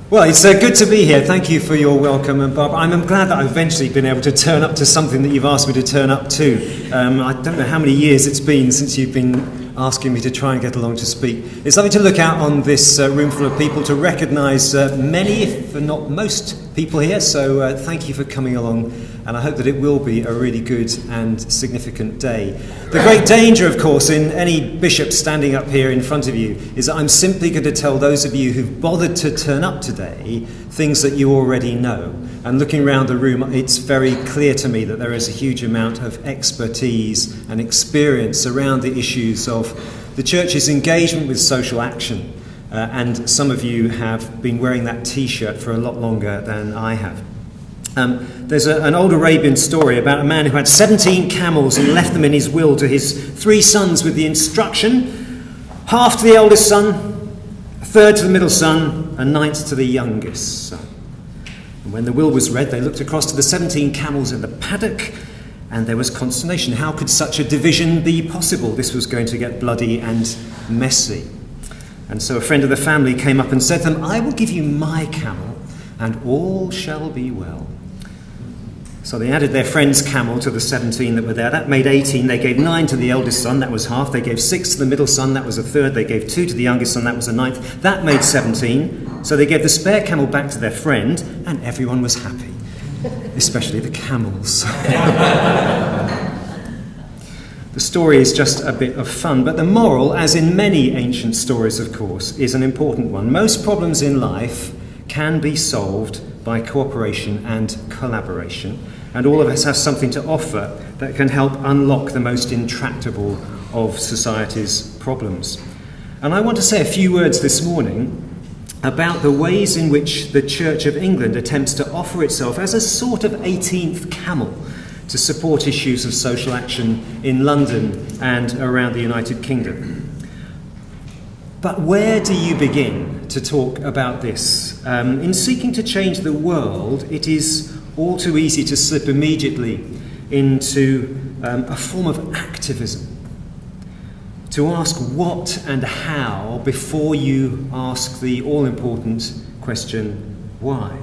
Well, it's good to be here. Thank you for your welcome. And Barbara, I'm glad that I've eventually been able to turn up to something that you've asked me to turn up to. I don't know how many years it's been since you've been asking me to try and get along to speak. It's lovely to look out on this room full of people, to recognise many, if not most, people here. So thank you for coming along. And I hope that it will be a really good and significant day. The great danger, of course, in any bishop standing up here in front of you is that I'm simply going to tell those of you who've bothered to turn up today things that you already know. And looking around the room, it's very clear to me that there is a huge amount of expertise and experience around the issues of the church's engagement with social action. And some of you have been wearing that T-shirt for a lot longer than I have. There's an old Arabian story about a man who had 17 camels and left them in his will to his 3 sons with the instruction: half to the eldest son, a third to the middle son, a ninth to the youngest son. And when the will was read, they looked across to the 17 camels in the paddock, and there was consternation. How could such a division be possible? This was going to get bloody and messy. And so a friend of the family came up and said to them, "I will give you my camel, and all shall be well." So they added their friend's camel to the 17 that were there. That made 18. They gave 9 to the eldest son, that was half. They gave 6 to the middle son, that was a third. They gave 2 to the youngest son, that was a ninth. That made 17. So they gave the spare camel back to their friend, and everyone was happy, especially the camels. The story is just a bit of fun, but the moral, as in many ancient stories, of course, is an important one. Most problems in life can be solved by cooperation and collaboration, and all of us have something to offer that can help unlock the most intractable of society's problems. And I want to say a few words this morning about the ways in which the Church of England attempts to offer itself as a sort of 18th camel to support issues of social action in London and around the United Kingdom. But where do you begin to talk about this? In seeking to change the world, it is all too easy to slip immediately into a form of activism. To ask what and how before you ask the all-important question, why?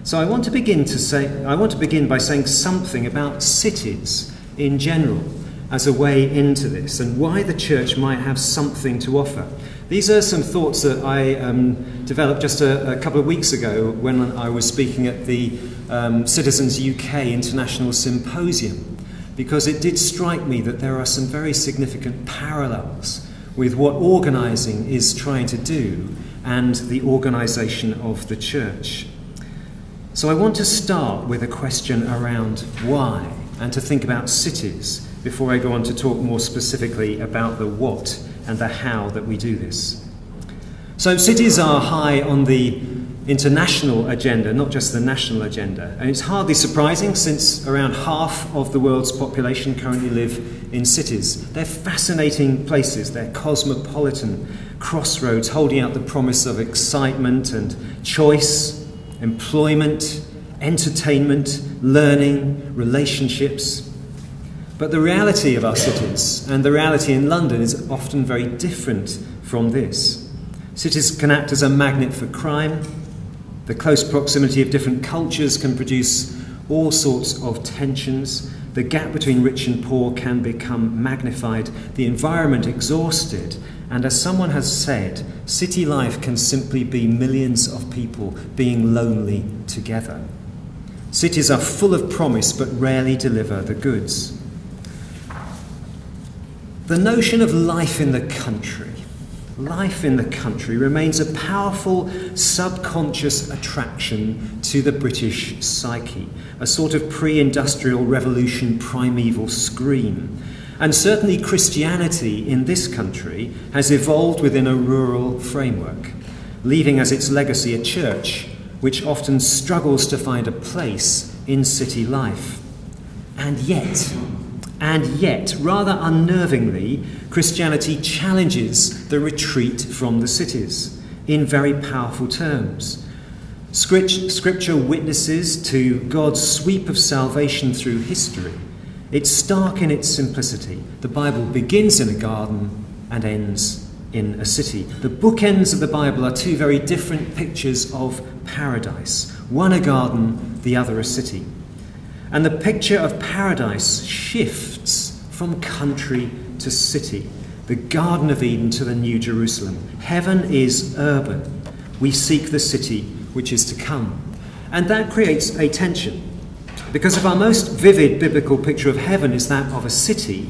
So I want to begin by saying something about cities in general as a way into this, and why the church might have something to offer. These are some thoughts that I developed just a couple of weeks ago when I was speaking at the Citizens UK International Symposium, because it did strike me that there are some very significant parallels with what organising is trying to do and the organisation of the church. So I want to start with a question around why, and to think about cities before I go on to talk more specifically about the what and the how that we do this. So cities are high on the international agenda, not just the national agenda. And it's hardly surprising, since around half of the world's population currently live in cities. They're fascinating places. They're cosmopolitan crossroads holding out the promise of excitement and choice, employment, entertainment, learning, relationships. But the reality of our cities, and the reality in London, is often very different from this. Cities can act as a magnet for crime. The close proximity of different cultures can produce all sorts of tensions. The gap between rich and poor can become magnified, the environment exhausted, and as someone has said, city life can simply be millions of people being lonely together. Cities are full of promise but rarely deliver the goods. The notion of life in the country remains a powerful subconscious attraction to the British psyche, a sort of pre-industrial revolution primeval scream. And certainly Christianity in this country has evolved within a rural framework, leaving as its legacy a church which often struggles to find a place in city life. And yet, rather unnervingly, Christianity challenges the retreat from the cities in very powerful terms. Scripture witnesses to God's sweep of salvation through history. It's stark in its simplicity. The Bible begins in a garden and ends in a city. The bookends of the Bible are two very different pictures of paradise. One a garden, the other a city. And the picture of paradise shifts from country to city. The Garden of Eden to the New Jerusalem. Heaven is urban. We seek the city which is to come. And that creates a tension. Because if our most vivid biblical picture of heaven is that of a city,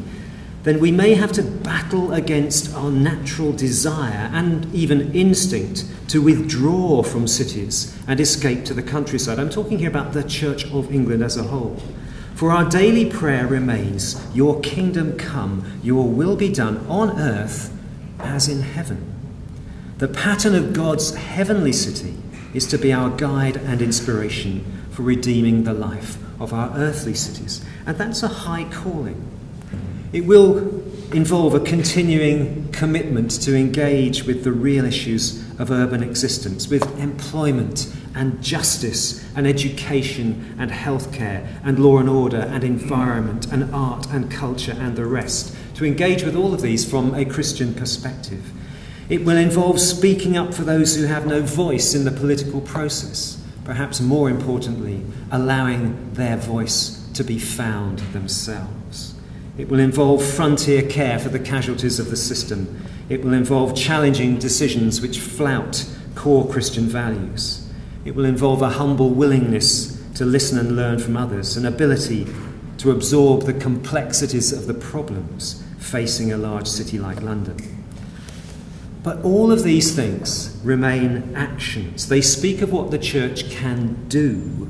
then we may have to battle against our natural desire and even instinct to withdraw from cities and escape to the countryside. I'm talking here about the Church of England as a whole. For our daily prayer remains, your kingdom come, your will be done on earth as in heaven. The pattern of God's heavenly city is to be our guide and inspiration for redeeming the life of our earthly cities. And that's a high calling. It will involve a continuing commitment to engage with the real issues of urban existence, with employment and justice and education and healthcare and law and order and environment and art and culture and the rest, to engage with all of these from a Christian perspective. It will involve speaking up for those who have no voice in the political process, perhaps more importantly, allowing their voice to be found themselves. It will involve frontier care for the casualties of the system. It will involve challenging decisions which flout core Christian values. It will involve a humble willingness to listen and learn from others, an ability to absorb the complexities of the problems facing a large city like London. But all of these things remain actions. They speak of what the church can do.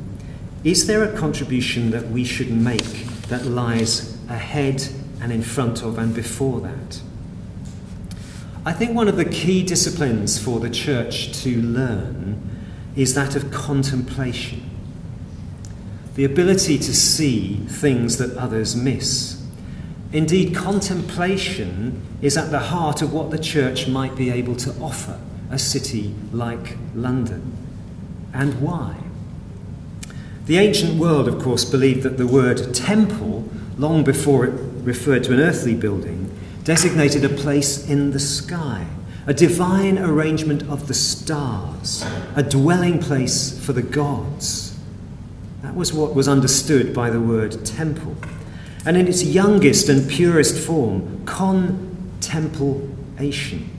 Is there a contribution that we should make that lies ahead and in front of and before that? I think one of the key disciplines for the church to learn is that of contemplation. The ability to see things that others miss. Indeed, contemplation is at the heart of what the church might be able to offer a city like London. And why? The ancient world, of course, believed that the word temple, long before it referred to an earthly building, designated a place in the sky, a divine arrangement of the stars, a dwelling place for the gods. That was what was understood by the word temple. And in its youngest and purest form, contemplation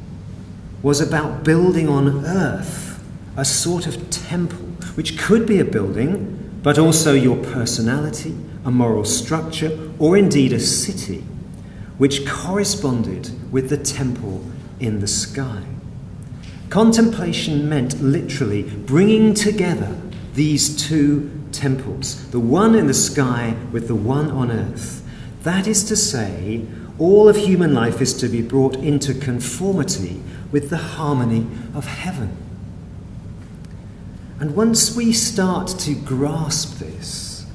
was about building on earth a sort of temple, which could be a building, but also your personality, a moral structure, or indeed a city, which corresponded with the temple in the sky. Contemplation meant literally bringing together these two temples, the one in the sky with the one on earth. That is to say, all of human life is to be brought into conformity with the harmony of heaven. And once we start to grasp this,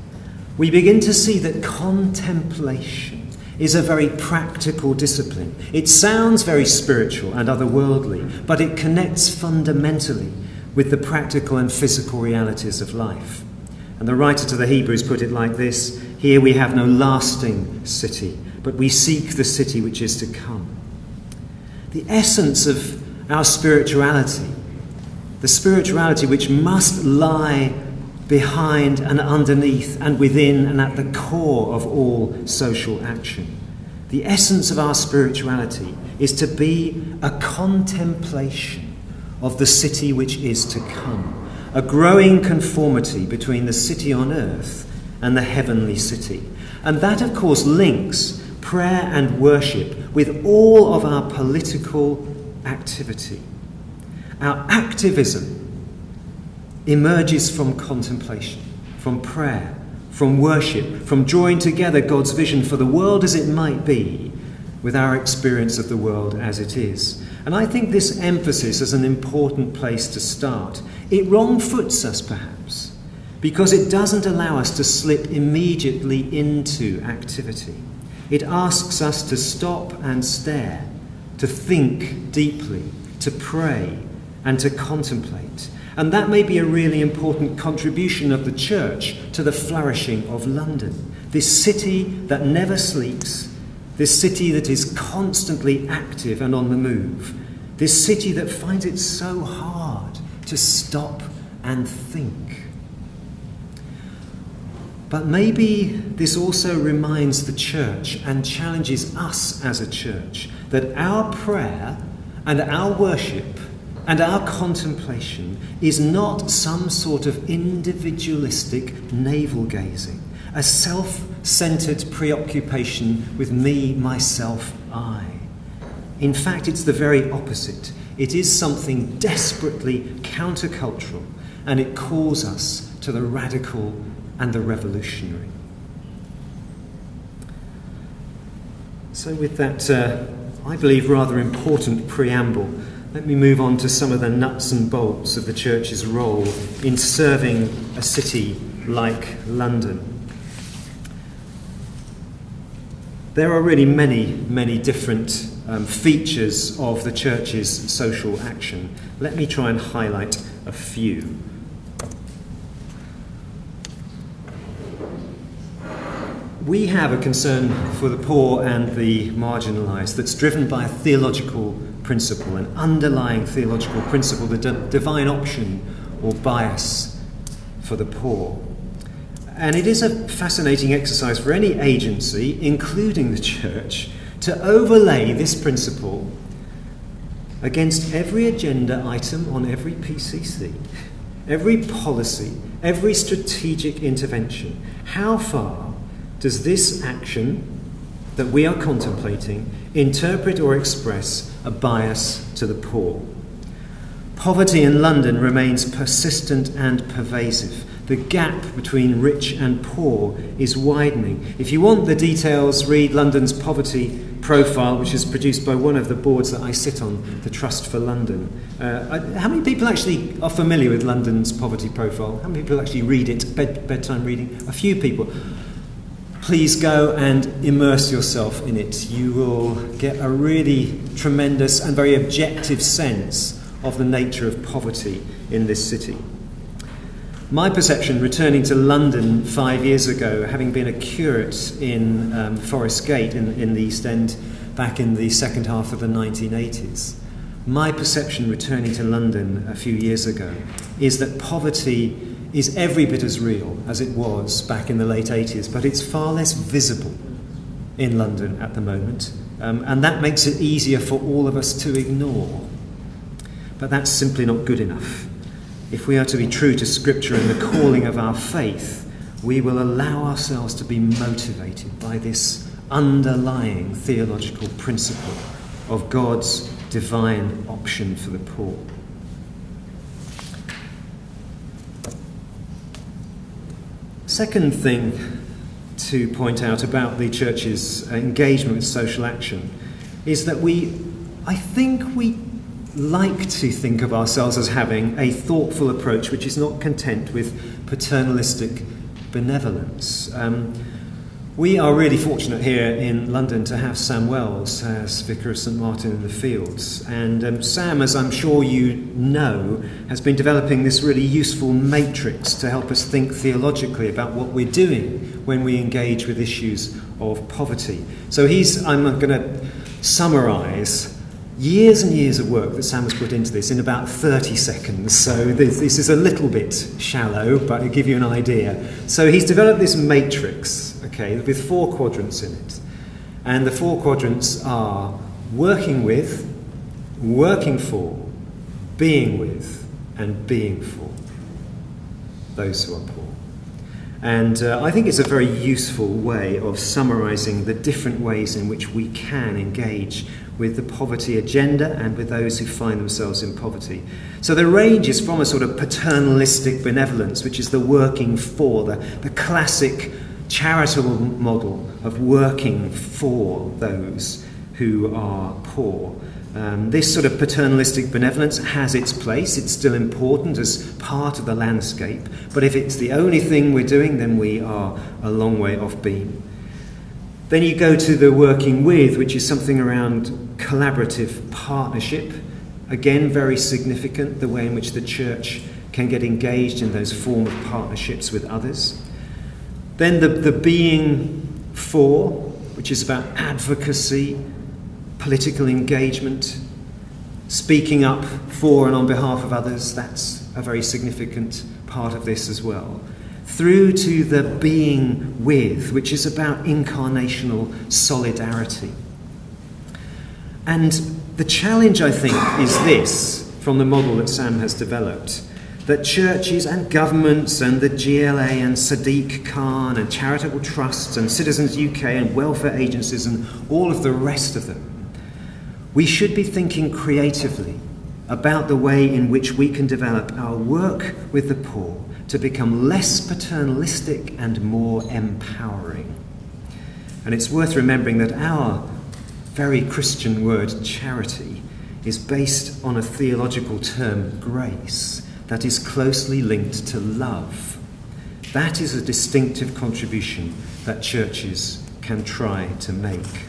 we begin to see that contemplation is a very practical discipline. It sounds very spiritual and otherworldly, but it connects fundamentally with the practical and physical realities of life. And the writer to the Hebrews put it like this: here we have no lasting city, but we seek the city which is to come. The essence of our spirituality, the spirituality which must lie behind and underneath and within and at the core of all social action. The essence of our spirituality is to be a contemplation of the city which is to come, a growing conformity between the city on earth and the heavenly city. And that, of course, links prayer and worship with all of our political activity. Our activism emerges from contemplation, from prayer, from worship, from drawing together God's vision for the world as it might be with our experience of the world as it is. And I think this emphasis is an important place to start. It wrong-foots us, perhaps, because it doesn't allow us to slip immediately into activity. It asks us to stop and stare, to think deeply, to pray, and to contemplate. And that may be a really important contribution of the church to the flourishing of London, this city that never sleeps This city that is constantly active and on the move. This city that finds it so hard to stop and think. But maybe this also reminds the church and challenges us as a church that our prayer and our worship and our contemplation is not some sort of individualistic navel-gazing, a self-centered preoccupation with me, myself, I. In fact, it's the very opposite. It is something desperately countercultural, and it calls us to the radical and the revolutionary. So with that, I believe, rather important preamble, let me move on to some of the nuts and bolts of the church's role in serving a city like London. There are really many different features of the church's social action. Let me try and highlight a few. We have a concern for the poor and the marginalised that's driven by a theological principle, an underlying theological principle, the divine option or bias for the poor. And it is a fascinating exercise for any agency, including the church, to overlay this principle against every agenda item on every PCC, every policy, every strategic intervention. How far does this action that we are contemplating interpret or express a bias to the poor? Poverty in London remains persistent and pervasive. The gap between rich and poor is widening. If you want the details, read London's poverty profile, which is produced by one of the boards that I sit on, the Trust for London. How many people actually are familiar with London's poverty profile? How many people actually read it, bedtime reading? A few people. Please go and immerse yourself in it. You will get a really tremendous and very objective sense of the nature of poverty in this city. My perception, returning to London 5 years ago, having been a curate in Forest Gate in the East End back in the second half of the 1980s, my perception returning to London a few years ago is that poverty is every bit as real as it was back in the late 80s, but it's far less visible in London at the moment, and that makes it easier for all of us to ignore. But that's simply not good enough. If we are to be true to Scripture and the calling of our faith, we will allow ourselves to be motivated by this underlying theological principle of God's divine option for the poor. Second thing to point out about the church's engagement with social action is that I think we like to think of ourselves as having a thoughtful approach which is not content with paternalistic benevolence. We are really fortunate here in London to have Sam Wells as Vicar of St Martin in the Fields, and Sam, as I'm sure you know, has been developing this really useful matrix to help us think theologically about what we're doing when we engage with issues of poverty. So I'm going to summarise years and years of work that Sam has put into this in about 30 seconds. So this is a little bit shallow, but it'll give you an idea. So he's developed this matrix, with 4 quadrants in it. And the 4 quadrants are working with, working for, being with, and being for those who are poor. And I think it's a very useful way of summarising the different ways in which we can engage with the poverty agenda and with those who find themselves in poverty. So the range is from a sort of paternalistic benevolence, which is the working for, the classic charitable model of working for those who are poor. This sort of paternalistic benevolence has its place. It's still important as part of the landscape. But if it's the only thing we're doing, then we are a long way off beam. Then you go to the working with, which is something around collaborative partnership. Again, very significant, the way in which the church can get engaged in those form of partnerships with others. Then the being for, which is about advocacy, political engagement, speaking up for and on behalf of others. That's a very significant part of this as well. Through to the being with, which is about incarnational solidarity. And the challenge, I think, is this, from the model that Sam has developed, that churches and governments and the GLA and Sadiq Khan and charitable trusts and Citizens UK and welfare agencies and all of the rest of them, we should be thinking creatively about the way in which we can develop our work with the poor to become less paternalistic and more empowering. And it's worth remembering that our very Christian word charity is based on a theological term, grace, that is closely linked to love. That is a distinctive contribution that churches can try to make.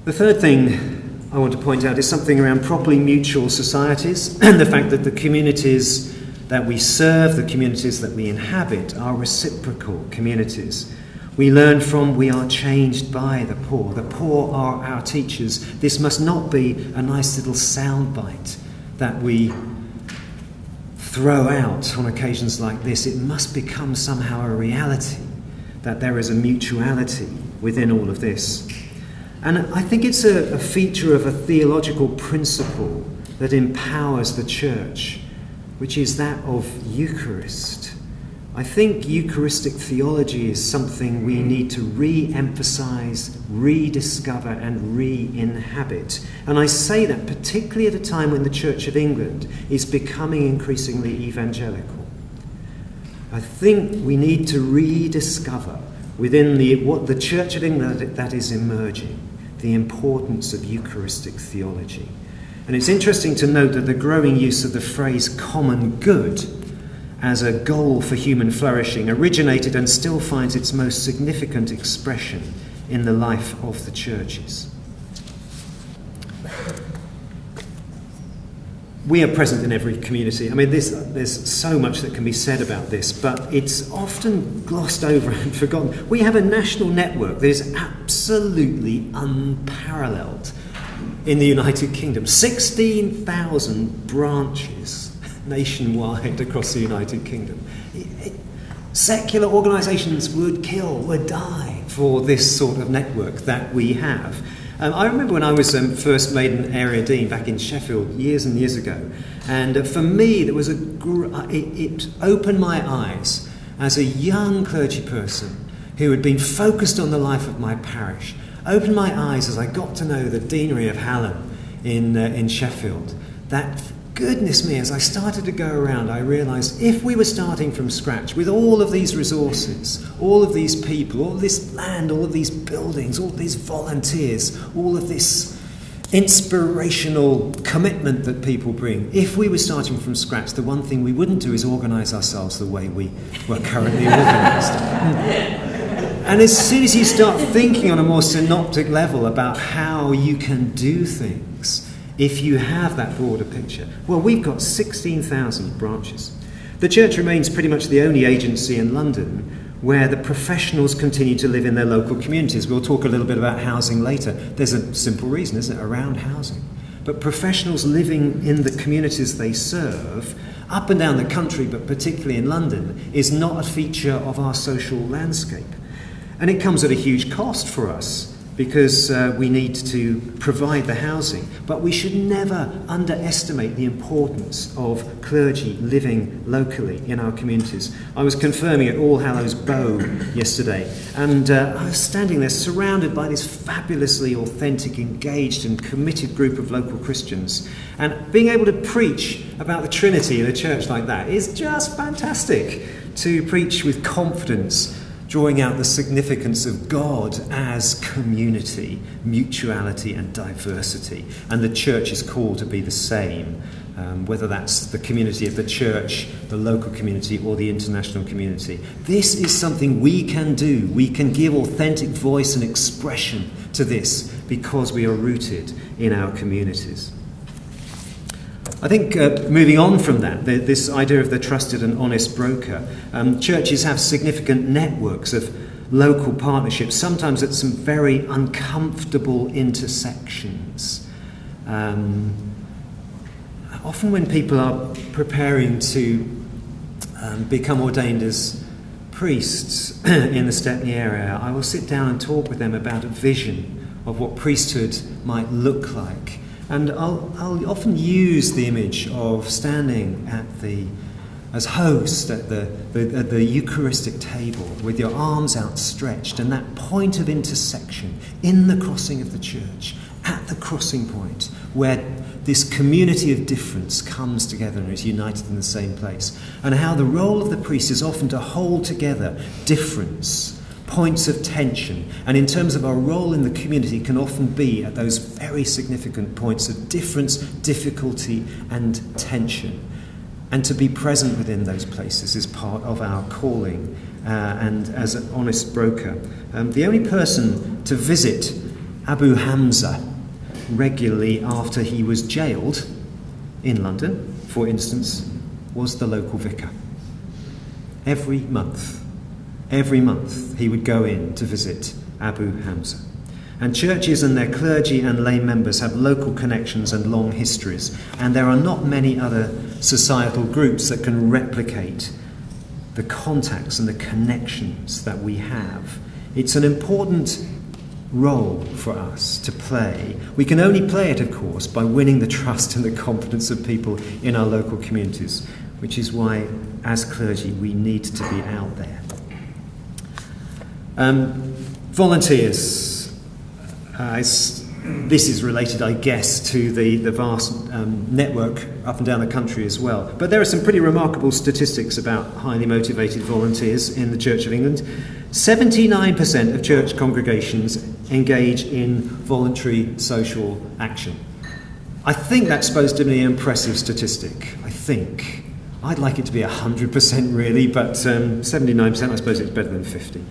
The third thing I want to point out is something around properly mutual societies and the fact that the communities that we serve, the communities that we inhabit, are reciprocal communities. We learn from, we are changed by the poor. The poor are our teachers. This must not be a nice little soundbite that we throw out on occasions like this. It must become somehow a reality that there is a mutuality within all of this. And I think it's a feature of a theological principle that empowers the church, which is that of Eucharist. I think Eucharistic theology is something we need to re-emphasize, rediscover and re-inhabit. And I say that particularly at a time when the Church of England is becoming increasingly evangelical. I think we need to rediscover within what the Church of England that is emerging, the importance of Eucharistic theology. And it's interesting to note that the growing use of the phrase common good as a goal for human flourishing originated and still finds its most significant expression in the life of the churches. We are present in every community. I mean, there's so much that can be said about this, but it's often glossed over and forgotten. We have a national network that is absolutely unparalleled in the United Kingdom. 16,000 branches nationwide across the United Kingdom. Secular organisations would die for this sort of network that we have. I remember when I was first made an area dean back in Sheffield years and years ago, and for me there was it opened my eyes as a young clergy person who had been focused on the life of my parish. Opened my eyes as I got to know the deanery of Hallam in Sheffield. That, goodness me, as I started to go around, I realised if we were starting from scratch with all of these resources, all of these people, all of this land, all of these buildings, all of these volunteers, all of this inspirational commitment that people bring, if we were starting from scratch, the one thing we wouldn't do is organise ourselves the way we were currently organised. And as soon as you start thinking on a more synoptic level about how you can do things, if you have that broader picture, well, we've got 16,000 branches. The church remains pretty much the only agency in London where the professionals continue to live in their local communities. We'll talk a little bit about housing later. There's a simple reason, isn't it, around housing. But professionals living in the communities they serve, up and down the country, but particularly in London, is not a feature of our social landscape. And it comes at a huge cost for us, because we need to provide the housing. But we should never underestimate the importance of clergy living locally in our communities. I was confirming at All Hallows Bow yesterday, and I was standing there surrounded by this fabulously authentic, engaged and committed group of local Christians. And being able to preach about the Trinity in a church like that is just fantastic. To preach with confidence, drawing out the significance of God as community, mutuality and diversity. And the church is called to be the same, whether that's the community of the church, the local community or the international community. This is something we can do. We can give authentic voice and expression to this because we are rooted in our communities. I think moving on from that, this idea of the trusted and honest broker, churches have significant networks of local partnerships, sometimes at some very uncomfortable intersections. Often when people are preparing to become ordained as priests in the Stepney area, I will sit down and talk with them about a vision of what priesthood might look like. And I'll often use the image of standing as host at the Eucharistic table with your arms outstretched, and that point of intersection in the crossing of the church, at the crossing point where this community of difference comes together and is united in the same place, and how the role of the priest is often to hold together difference, points of tension, and in terms of our role in the community can often be at those very significant points of difference, difficulty and tension. And to be present within those places is part of our calling and as an honest broker. The only person to visit Abu Hamza regularly after he was jailed in London, for instance, was the local vicar. Every month he would go in to visit Abu Hamza. And churches and their clergy and lay members have local connections and long histories, and there are not many other societal groups that can replicate the contacts and the connections that we have. It's an important role for us to play. We can only play it, of course, by winning the trust and the confidence of people in our local communities, which is why, as clergy, we need to be out there. Volunteers. This is related, I guess, to the vast network up and down the country as well. But there are some pretty remarkable statistics about highly motivated volunteers in the Church of England. 79% of church congregations engage in voluntary social action. I think that's supposed to be an impressive statistic. I think. I'd like it to be 100% really, but 79%, I suppose it's better than 50%.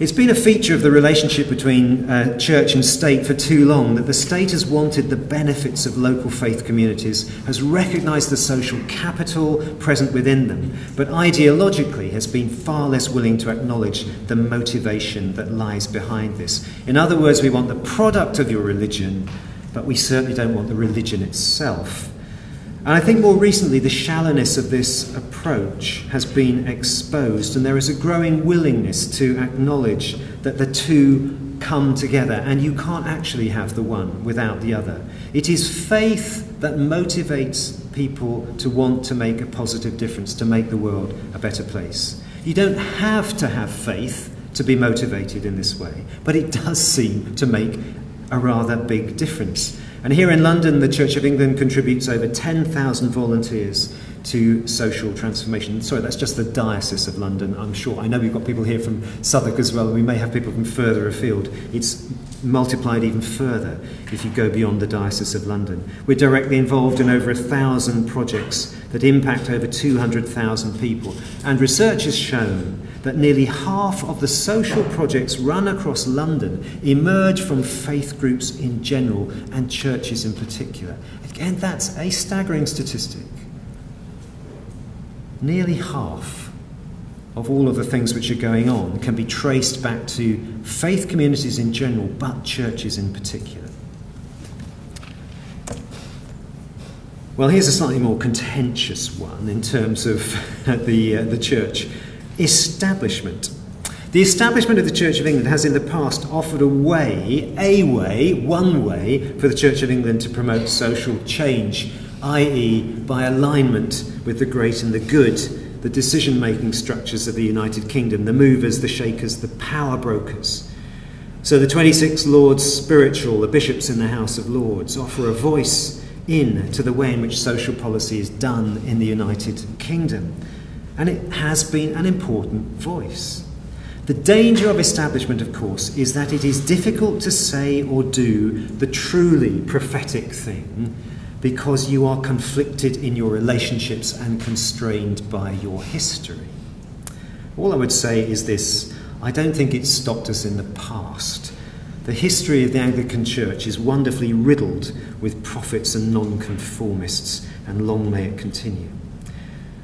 It's been a feature of the relationship between church and state for too long that the state has wanted the benefits of local faith communities, has recognised the social capital present within them, but ideologically has been far less willing to acknowledge the motivation that lies behind this. In other words, we want the product of your religion, but we certainly don't want the religion itself. And I think more recently the shallowness of this approach has been exposed, and there is a growing willingness to acknowledge that the two come together and you can't actually have the one without the other. It is faith that motivates people to want to make a positive difference, to make the world a better place. You don't have to have faith to be motivated in this way, but it does seem to make a rather big difference. And here in London, the Church of England contributes over 10,000 volunteers to social transformation. Sorry, that's just the Diocese of London, I'm sure. I know we've got people here from Southwark as well, and we may have people from further afield. It's multiplied even further if you go beyond the Diocese of London. We're directly involved in over 1,000 projects that impact over 200,000 people. And research has shown that nearly half of the social projects run across London emerge from faith groups in general and churches in particular. Again, that's a staggering statistic. Nearly half of all of the things which are going on can be traced back to faith communities in general, but churches in particular. Well, here's a slightly more contentious one in terms of the church establishment. The establishment of the Church of England has in the past offered one way for the Church of England to promote social change, i.e. by alignment with the great and the good, the decision-making structures of the United Kingdom, the movers, the shakers, the power brokers. So the 26 Lords Spiritual, the bishops in the House of Lords, offer a voice in to the way in which social policy is done in the United Kingdom. And it has been an important voice. The danger of establishment, of course, is that it is difficult to say or do the truly prophetic thing because you are conflicted in your relationships and constrained by your history. All I would say is this: I don't think it's stopped us in the past. The history of the Anglican Church is wonderfully riddled with prophets and nonconformists, and long may it continue.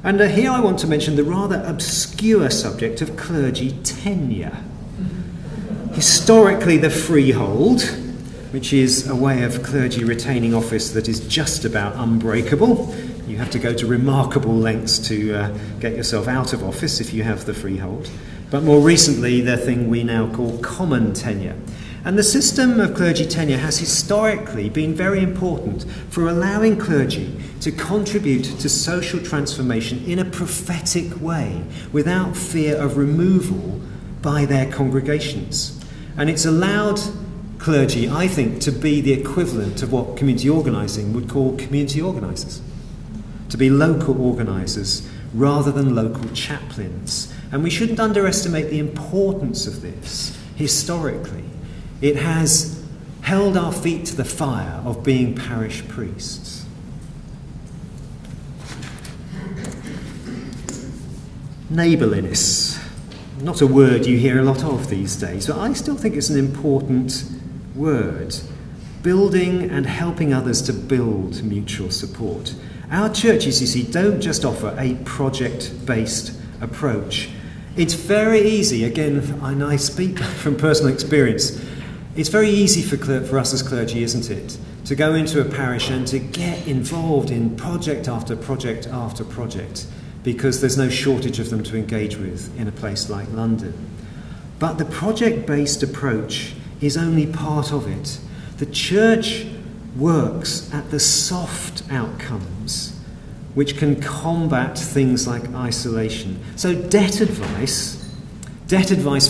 And here I want to mention the rather obscure subject of clergy tenure. Historically, the freehold, which is a way of clergy retaining office that is just about unbreakable. You have to go to remarkable lengths to get yourself out of office if you have the freehold. But more recently, the thing we now call common tenure. And the system of clergy tenure has historically been very important for allowing clergy to contribute to social transformation in a prophetic way, without fear of removal by their congregations. And it's allowed clergy, I think, to be the equivalent of what community organising would call community organisers, to be local organisers rather than local chaplains. And we shouldn't underestimate the importance of this historically. It has held our feet to the fire of being parish priests. Neighbourliness, not a word you hear a lot of these days, but I still think it's an important word. Building and helping others to build mutual support. Our churches, you see, don't just offer a project-based approach. It's very easy, again, and I speak from personal experience, it's very easy for us as clergy, isn't it, to go into a parish and to get involved in project after project after project, because there's no shortage of them to engage with in a place like London. But the project-based approach is only part of it. The church works at the soft outcomes which can combat things like isolation. So debt advice,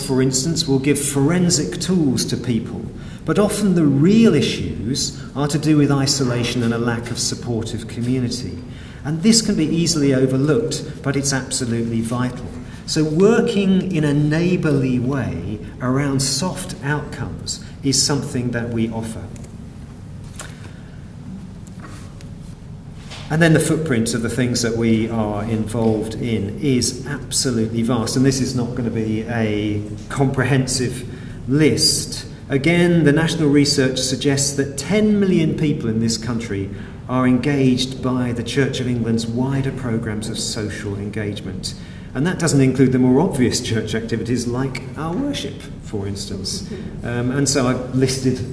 for instance, will give forensic tools to people, but often the real issues are to do with isolation and a lack of supportive community. And this can be easily overlooked, but it's absolutely vital. So working in a neighbourly way around soft outcomes is something that we offer. And then the footprint of the things that we are involved in is absolutely vast. And this is not going to be a comprehensive list. Again, the national research suggests that 10 million people in this country are engaged by the Church of England's wider programmes of social engagement. And that doesn't include the more obvious church activities like our worship, for instance. And so I've listed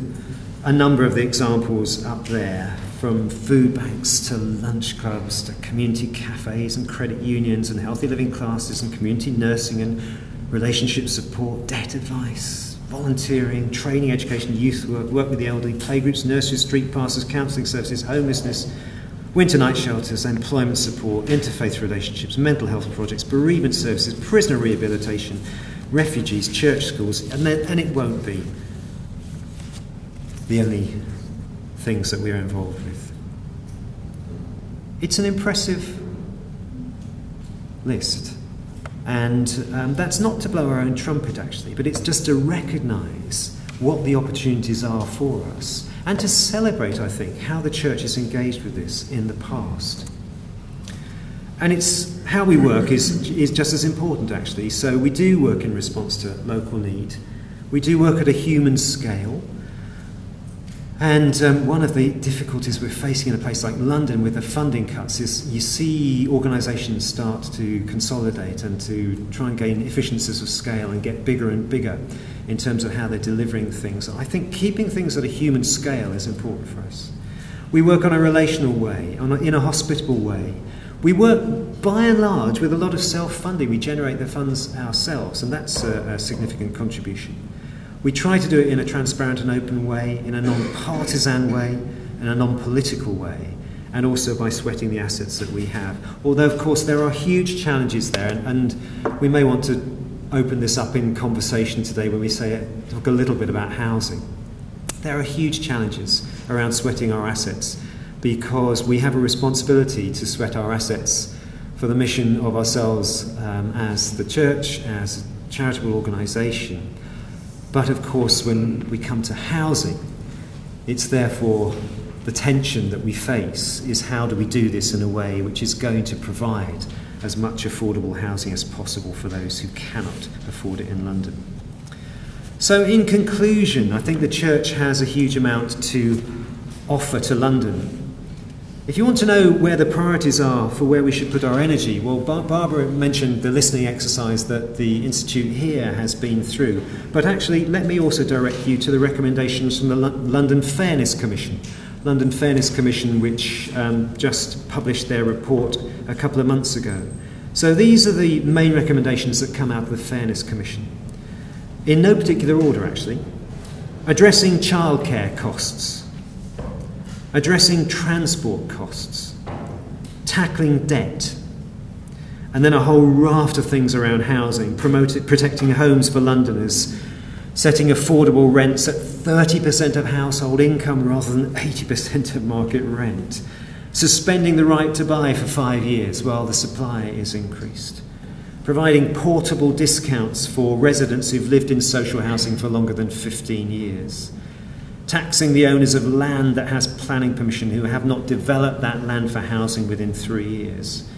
a number of the examples up there, from food banks to lunch clubs to community cafes and credit unions and healthy living classes and community nursing and relationship support, debt advice, volunteering, training, education, youth work with the elderly, playgroups, nurseries, street passes, counselling services, homelessness, winter night shelters, employment support, interfaith relationships, mental health projects, bereavement services, prisoner rehabilitation, refugees, church schools, and it won't be the only things that we're involved with. It's an impressive list. And that's not to blow our own trumpet, actually, but it's just to recognise what the opportunities are for us and to celebrate, I think, how the church has engaged with this in the past. And it's how we work is just as important, actually. So we do work in response to local need. We do work at a human scale. And one of the difficulties we're facing in a place like London with the funding cuts is you see organisations start to consolidate and to try and gain efficiencies of scale and get bigger and bigger in terms of how they're delivering things. I think keeping things at a human scale is important for us. We work on a relational way, in a hospitable way. We work, by and large, with a lot of self-funding. We generate the funds ourselves, and that's a significant contribution. We try to do it in a transparent and open way, in a non-partisan way, in a non-political way, and also by sweating the assets that we have. Although, of course, there are huge challenges there, and we may want to open this up in conversation today when we talk a little bit about housing. There are huge challenges around sweating our assets, because we have a responsibility to sweat our assets for the mission of ourselves as the church, as a charitable organisation. But of course, when we come to housing, it's therefore the tension that we face is how do we do this in a way which is going to provide as much affordable housing as possible for those who cannot afford it in London. So in conclusion, I think the church has a huge amount to offer to London. If you want to know where the priorities are for where we should put our energy, well, Barbara mentioned the listening exercise that the Institute here has been through. But actually, let me also direct you to the recommendations from the London Fairness Commission. London Fairness Commission, which just published their report a couple of months ago. So these are the main recommendations that come out of the Fairness Commission. In no particular order, actually. Addressing childcare costs. Addressing transport costs, tackling debt, and then a whole raft of things around housing, protecting homes for Londoners, setting affordable rents at 30% of household income rather than 80% of market rent, suspending the right to buy for 5 years while the supply is increased, providing portable discounts for residents who've lived in social housing for longer than 15 years, taxing the owners of land that has planning permission who have not developed that land for housing within 3 years.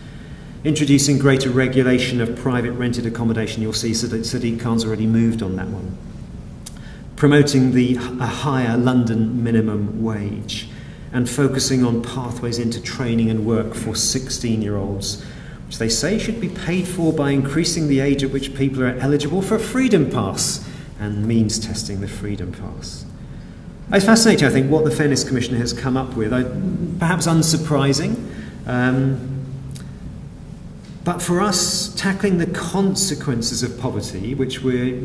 Introducing greater regulation of private rented accommodation. You'll see Sadiq Khan's already moved on that one. Promoting a higher London minimum wage and focusing on pathways into training and work for 16-year-olds, which they say should be paid for by increasing the age at which people are eligible for a freedom pass and means testing the freedom pass. It's fascinating, I think, what the Fairness Commission has come up with. Perhaps unsurprising. But for us, tackling the consequences of poverty, which we're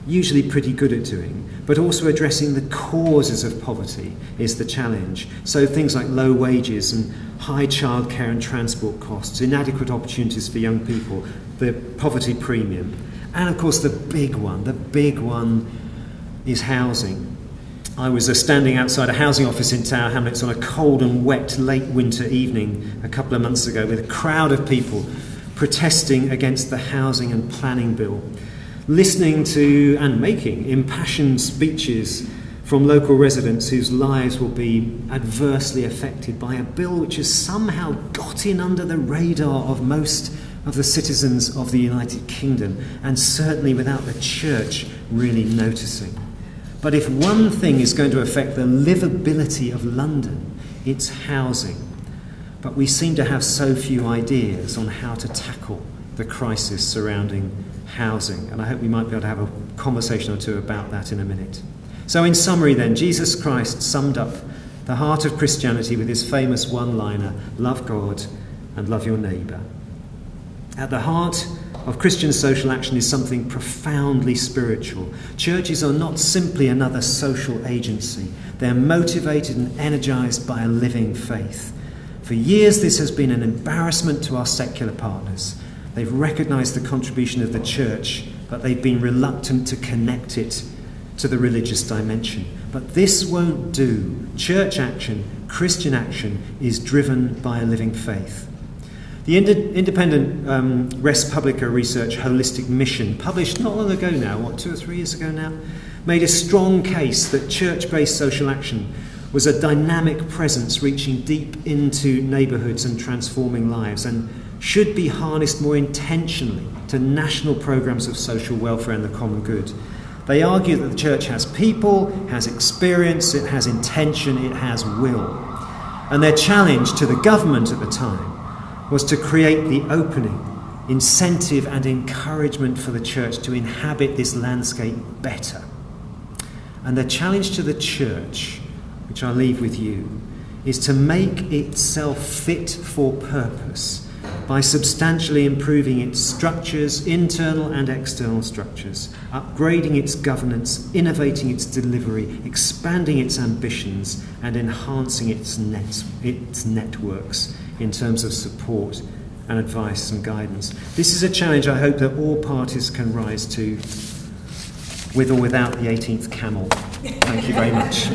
usually pretty good at doing, but also addressing the causes of poverty is the challenge. So things like low wages and high childcare and transport costs, inadequate opportunities for young people, the poverty premium. And of course the big one is housing. I was standing outside a housing office in Tower Hamlets on a cold and wet late winter evening a couple of months ago with a crowd of people protesting against the housing and planning bill, listening to and making impassioned speeches from local residents whose lives will be adversely affected by a bill which has somehow got in under the radar of most of the citizens of the United Kingdom, and certainly without the church really noticing. But if one thing is going to affect the livability of London, it's housing. But we seem to have so few ideas on how to tackle the crisis surrounding housing. And I hope we might be able to have a conversation or two about that in a minute. So in summary then, Jesus Christ summed up the heart of Christianity with his famous one-liner, love God and love your neighbour. At the heart of Christian social action is something profoundly spiritual. Churches are not simply another social agency. They're motivated and energised by a living faith. For years this has been an embarrassment to our secular partners. They've recognised the contribution of the church, but they've been reluctant to connect it to the religious dimension. But this won't do. Church action, Christian action, is driven by a living faith. The independent Res Publica research Holistic Mission, published not long ago now, 2 or 3 years ago now, made a strong case that church-based social action was a dynamic presence reaching deep into neighbourhoods and transforming lives, and should be harnessed more intentionally to national programmes of social welfare and the common good. They argue that the church has people, has experience, it has intention, it has will. And their challenge to the government at the time was to create the opening, incentive and encouragement for the church to inhabit this landscape better. And the challenge to the church, which I'll leave with you, is to make itself fit for purpose by substantially improving its structures, internal and external structures, upgrading its governance, innovating its delivery, expanding its ambitions, and enhancing its networks in terms of support and advice and guidance. This is a challenge I hope that all parties can rise to, with or without the 18th camel. Thank you very much.